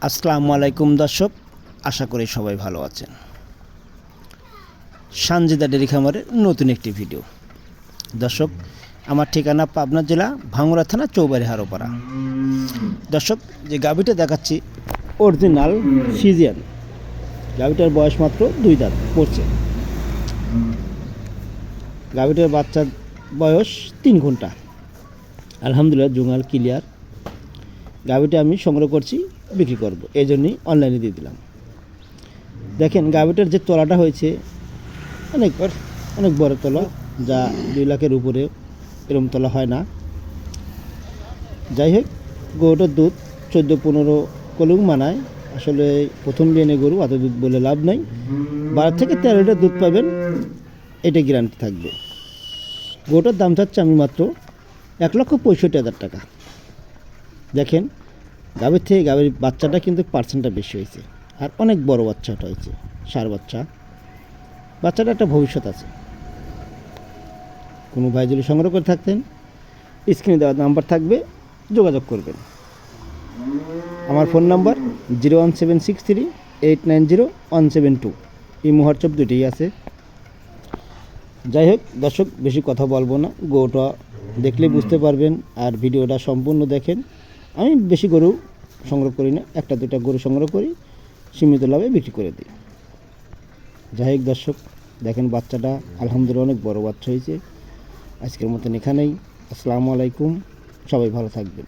আসসালামু আলাইকুম দর্শক, আশা করি সবাই ভালো আছেন। সানজিদা ডেয়ারি খামারের নতুন একটি ভিডিও। দর্শক, আমার ঠিকানা পাবনা জেলা ভাঙ্গুড়া থানা চৌবাড়ি হারোপাড়া। দর্শক, যে গাভীটা দেখাচ্ছি অরিজিনাল ফিজিয়ান। গাভীটার বয়স মাত্র 2 দাঁত পড়ছে। গাভীটার বাচ্চার বয়স 3 ঘন্টা। আলহামদুলিল্লাহ জুঙাল ক্লিয়ার। গাভীটা আমি সংগ্রহ করছি, বিক্রি করব, এই জন্যই অনলাইনে দিয়ে দিলাম। দেখেন গাভীটার যে তলাটা হয়েছে অনেক বড় তলা, যা 2 লাখের উপরে এরম তলা হয় না। যাই হোক, গরুটার দুধ 14-15 কলম মানায়। আসলে প্রথম বিয়ানে গরু এত দুধ বলে লাভ নাই। 12 থেকে 13 লিটার দুধ পাবেন, এটা গ্যারান্টি থাকবে। গরুটার দাম চাচ্ছে আমি মাত্র 1,65,000 টাকা। দেখেন গাভীর থেকে গাভীর বাচ্চাটা কিন্তু পার্সেন্টটা বেশি হয়েছে, আর অনেক বড় বাচ্চাটা হয়েছে, ষাঁড় বাচ্চা। বাচ্চাটা একটা ভবিষ্যৎ আছে। কোনো ভাই যদি সংগ্রহ করে থাকতেন, স্ক্রিনে দেওয়া নাম্বার থাকবে, যোগাযোগ করবেন। আমার ফোন নাম্বার 01763890172। এই হোয়াটসঅ্যাপ দুটোই আছে। যাই হোক দর্শক, বেশি কথা বলবো না, গরুটা দেখলে বুঝতে পারবেন, আর ভিডিওটা সম্পূর্ণ দেখেন। আমি বেশি গরু সংগ্রহ করি না, 1-2টা গরু সংগ্রহ করি, সীমিত লাভে বিক্রি করে দিই। যাই হোক দর্শক, দেখেন বাচ্চাটা আলহামদুলিল্লাহ অনেক বড় বাচ্চা হয়েছে। আজকের মতন এখানেই। আসসালামু আলাইকুম, সবাই ভালো থাকবেন।